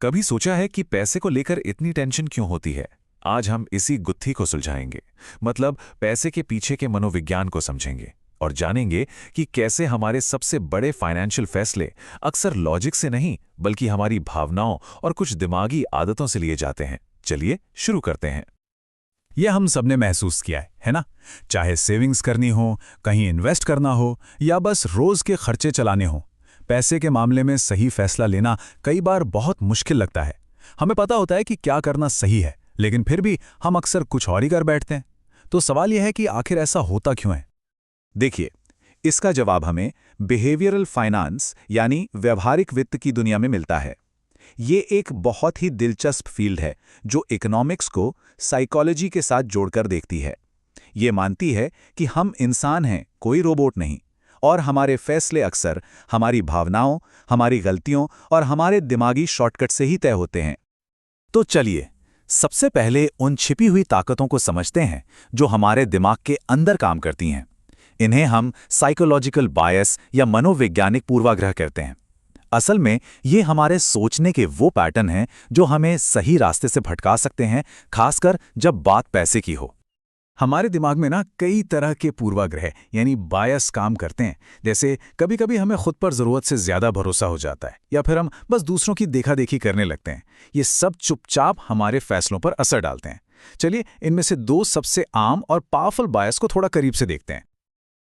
कभी सोचा है कि पैसे को लेकर इतनी टेंशन क्यों होती है? आज हम इसी गुत्थी को सुलझाएंगे। मतलब पैसे के पीछे के मनोविज्ञान को समझेंगे और जानेंगे कि कैसे हमारे सबसे बड़े फाइनेंशियल फैसले अक्सर लॉजिक से नहीं बल्कि हमारी भावनाओं और कुछ दिमागी आदतों से लिए जाते हैं। चलिए शुरू करते हैं। यह हम सबने महसूस किया है ना? चाहे सेविंग्स करनी हो, कहीं इन्वेस्ट करना हो या बस रोज के खर्चे चलाने हो, पैसे के मामले में सही फैसला लेना कई बार बहुत मुश्किल लगता है। हमें पता होता है कि क्या करना सही है, लेकिन फिर भी हम अक्सर कुछ और ही कर बैठते हैं। तो सवाल यह है कि आखिर ऐसा होता क्यों है? देखिए, इसका जवाब हमें बिहेवियरल फाइनेंस यानी व्यवहारिक वित्त की दुनिया में मिलता है। ये एक बहुत ही दिलचस्प फील्ड है जो इकोनॉमिक्स को साइकोलॉजी के साथ जोड़कर देखती है। ये मानती है कि हम इंसान हैं, कोई रोबोट नहीं, और हमारे फैसले अक्सर हमारी भावनाओं, हमारी गलतियों और हमारे दिमागी शॉर्टकट से ही तय होते हैं। तो चलिए, सबसे पहले उन छिपी हुई ताकतों को समझते हैं जो हमारे दिमाग के अंदर काम करती हैं। इन्हें हम साइकोलॉजिकल बायस या मनोवैज्ञानिक पूर्वाग्रह कहते हैं। असल में ये हमारे सोचने के वो पैटर्न हैं जो हमें सही रास्ते से भटका सकते हैं, खासकर जब बात पैसे की हो। हमारे दिमाग में ना कई तरह के पूर्वाग्रह यानी बायस काम करते हैं। जैसे कभी कभी हमें खुद पर ज़रूरत से ज़्यादा भरोसा हो जाता है, या फिर हम बस दूसरों की देखा देखी करने लगते हैं। ये सब चुपचाप हमारे फैसलों पर असर डालते हैं। चलिए, इनमें से दो सबसे आम और पावरफुल बायस को थोड़ा करीब से देखते हैं।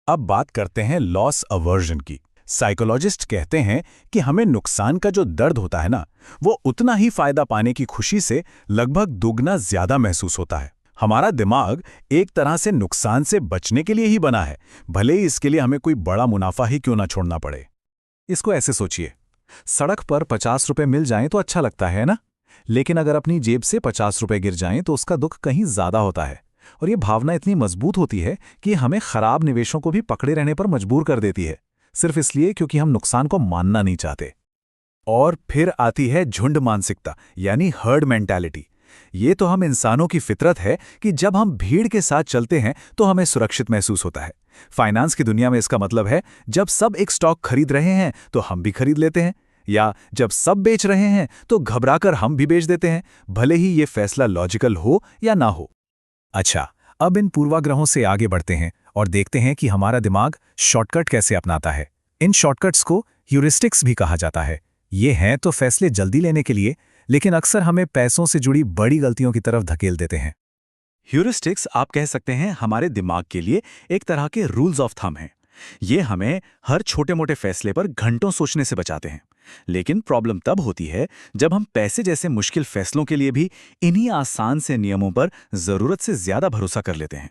अब बात करते हैं लॉस अवर्जन की। साइकोलॉजिस्ट कहते हैं कि हमें नुकसान का जो दर्द होता है ना, वो उतना ही फायदा पाने की खुशी से लगभग दुगना ज्यादा महसूस होता है। हमारा दिमाग एक तरह से नुकसान से बचने के लिए ही बना है, भले ही इसके लिए हमें कोई बड़ा मुनाफा ही क्यों ना छोड़ना पड़े। इसको ऐसे सोचिए, सड़क पर 50 रुपए मिल जाएं तो अच्छा लगता है ना, लेकिन अगर अपनी जेब से 50 रुपए गिर जाएं तो उसका दुख कहीं ज्यादा होता है। और ये भावना इतनी मजबूत होती है कि हमें खराब निवेशों को भी पकड़े रहने पर मजबूर कर देती है, सिर्फ इसलिए क्योंकि हम नुकसान को मानना नहीं चाहते। और फिर आती है झुंड मानसिकता यानी हर्ड मेंटालिटी। ये तो हम इंसानों की फितरत है कि जब हम भीड़ के साथ चलते हैं तो हमें सुरक्षित महसूस होता है। फाइनेंस की दुनिया में इसका मतलब है, जब सब एक स्टॉक खरीद रहे हैं तो हम भी खरीद लेते हैं, या जब सब बेच रहे हैं तो घबराकर हम भी बेच देते हैं, भले ही ये फैसला लॉजिकल हो या ना हो। अच्छा, अब इन पूर्वाग्रहों से आगे बढ़ते हैं और देखते हैं कि हमारा दिमाग शॉर्टकट कैसे अपनाता है। इन शॉर्टकट्स को ह्यूरिस्टिक्स भी कहा जाता है। ये हैं तो फैसले जल्दी लेने के लिए, लेकिन अक्सर हमें पैसों से जुड़ी बड़ी गलतियों की तरफ धकेल देते हैं। ह्यूरिस्टिक्स, आप कह सकते हैं, हमारे दिमाग के लिए एक तरह के रूल्स ऑफ थंब हैं। ये हमें हर छोटे मोटे फैसले पर घंटों सोचने से बचाते हैं। लेकिन प्रॉब्लम तब होती है जब हम पैसे जैसे मुश्किल फैसलों के लिए भी इन्हीं आसान से नियमों पर जरूरत से ज्यादा भरोसा कर लेते हैं।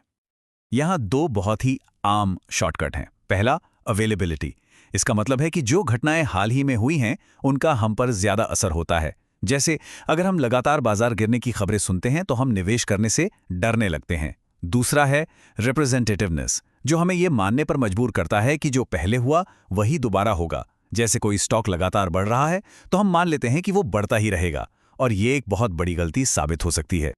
यहाँ दो बहुत ही आम शॉर्टकट हैं। पहला, अवेलेबिलिटी। इसका मतलब है कि जो घटनाएं हाल ही में हुई हैं उनका हम पर ज्यादा असर होता है। जैसे अगर हम लगातार बाजार गिरने की खबरें सुनते हैं तो हम निवेश करने से डरने लगते हैं। दूसरा है रिप्रेजेंटेटिवनेस, जो हमें यह मानने पर मजबूर करता है कि जो पहले हुआ वही दोबारा होगा। जैसे कोई स्टॉक लगातार बढ़ रहा है तो हम मान लेते हैं कि वो बढ़ता ही रहेगा, और ये एक बहुत बड़ी गलती साबित हो सकती है।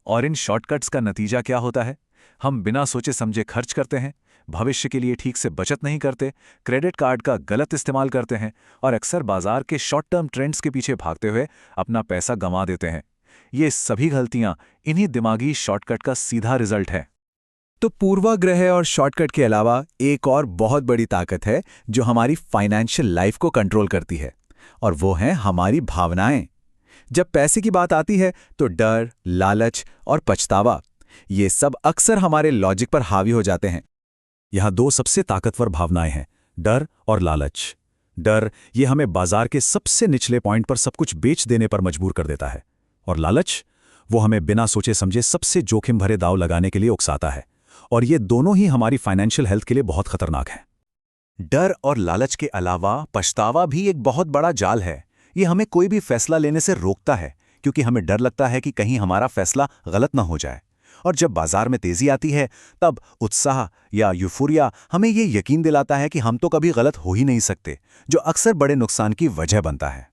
और इन शॉर्टकट्स का नतीजा क्या होता है? हम बिना सोचे समझे खर्च करते हैं, भविष्य के लिए ठीक से बचत नहीं करते, क्रेडिट कार्ड का गलत इस्तेमाल करते हैं और अक्सर बाजार के शॉर्ट टर्म ट्रेंड्स के पीछे भागते हुए अपना पैसा गंवा देते हैं। ये सभी गलतियां इन्हीं दिमागी शॉर्टकट का सीधा रिजल्ट है। तो पूर्वाग्रह और शॉर्टकट के अलावा एक और बहुत बड़ी ताकत है जो हमारी फाइनेंशियल लाइफ को कंट्रोल करती है, और वो हैं हमारी भावनाएं। जब पैसे की बात आती है तो डर, लालच और पछतावा, ये सब अक्सर हमारे लॉजिक पर हावी हो जाते हैं। यहाँ दो सबसे ताकतवर भावनाएं हैं, डर और लालच। डर, ये हमें बाजार के सबसे निचले पॉइंट पर सब कुछ बेच देने पर मजबूर कर देता है, और लालच, वो हमें बिना सोचे समझे सबसे जोखिम भरे दांव लगाने के लिए उकसाता है। और ये दोनों ही हमारी फाइनेंशियल हेल्थ के लिए बहुत खतरनाक हैं। डर और लालच के अलावा पछतावा भी एक बहुत बड़ा जाल है। ये हमें कोई भी फैसला लेने से रोकता है, क्योंकि हमें डर लगता है कि कहीं हमारा फैसला गलत ना हो जाए। और जब बाजार में तेजी आती है तब उत्साह या यूफोरिया हमें ये यकीन दिलाता है कि हम तो कभी गलत हो ही नहीं सकते, जो अक्सर बड़े नुकसान की वजह बनता है।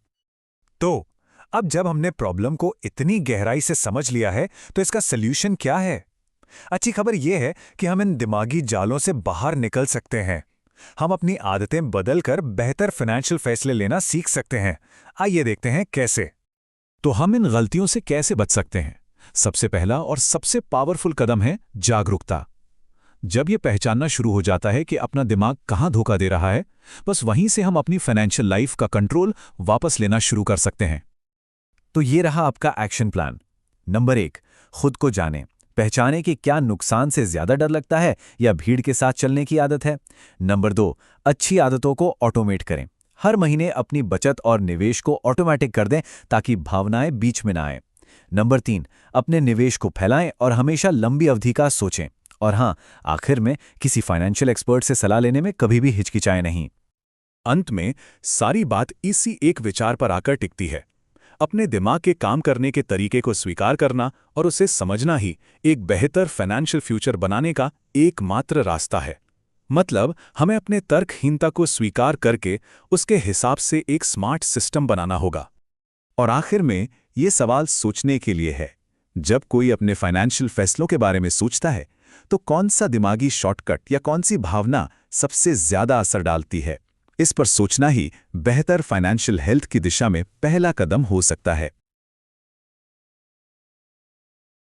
तो अब जब हमने प्रॉब्लम को इतनी गहराई से समझ लिया है तो इसका सल्यूशन क्या है? अच्छी खबर यह है कि हम इन दिमागी जालों से बाहर निकल सकते हैं। हम अपनी आदतें बदलकर बेहतर फाइनेंशियल फैसले लेना सीख सकते हैं। आइए देखते हैं कैसे। तो हम इन गलतियों से कैसे बच सकते हैं? सबसे पहला और सबसे पावरफुल कदम है जागरूकता। जब यह पहचानना शुरू हो जाता है कि अपना दिमाग कहाँ धोखा दे रहा है, बस वहीं से हम अपनी फाइनेंशियल लाइफ का कंट्रोल वापस लेना शुरू कर सकते हैं। तो ये रहा आपका एक्शन प्लान। नंबर 1, खुद को जानें। पहचानें कि क्या नुकसान से ज्यादा डर लगता है या भीड़ के साथ चलने की आदत है। नंबर 2, अच्छी आदतों को ऑटोमेट करें। हर महीने अपनी बचत और निवेश को ऑटोमेटिक कर दें ताकि भावनाएं बीच में ना आए। नंबर 3, अपने निवेश को फैलाएं और हमेशा लंबी अवधि का सोचें। और हाँ, आखिर में किसी फाइनेंशियल एक्सपर्ट से सलाह लेने में कभी भी हिचकिचाएं नहीं। अंत में सारी बात इसी एक विचार पर आकर टिकती है। अपने दिमाग के काम करने के तरीके को स्वीकार करना और उसे समझना ही एक बेहतर फाइनेंशियल फ्यूचर बनाने का एकमात्र रास्ता है। मतलब हमें अपने तर्कहीनता को स्वीकार करके उसके हिसाब से एक स्मार्ट सिस्टम बनाना होगा। और आखिर में ये सवाल सोचने के लिए है, जब कोई अपने फाइनेंशियल फैसलों के बारे में सोचता है तो कौन सा दिमागी शॉर्टकट या कौन सी भावना सबसे ज्यादा असर डालती है? इस पर सोचना ही बेहतर फाइनेंशियल हेल्थ की दिशा में पहला कदम हो सकता है।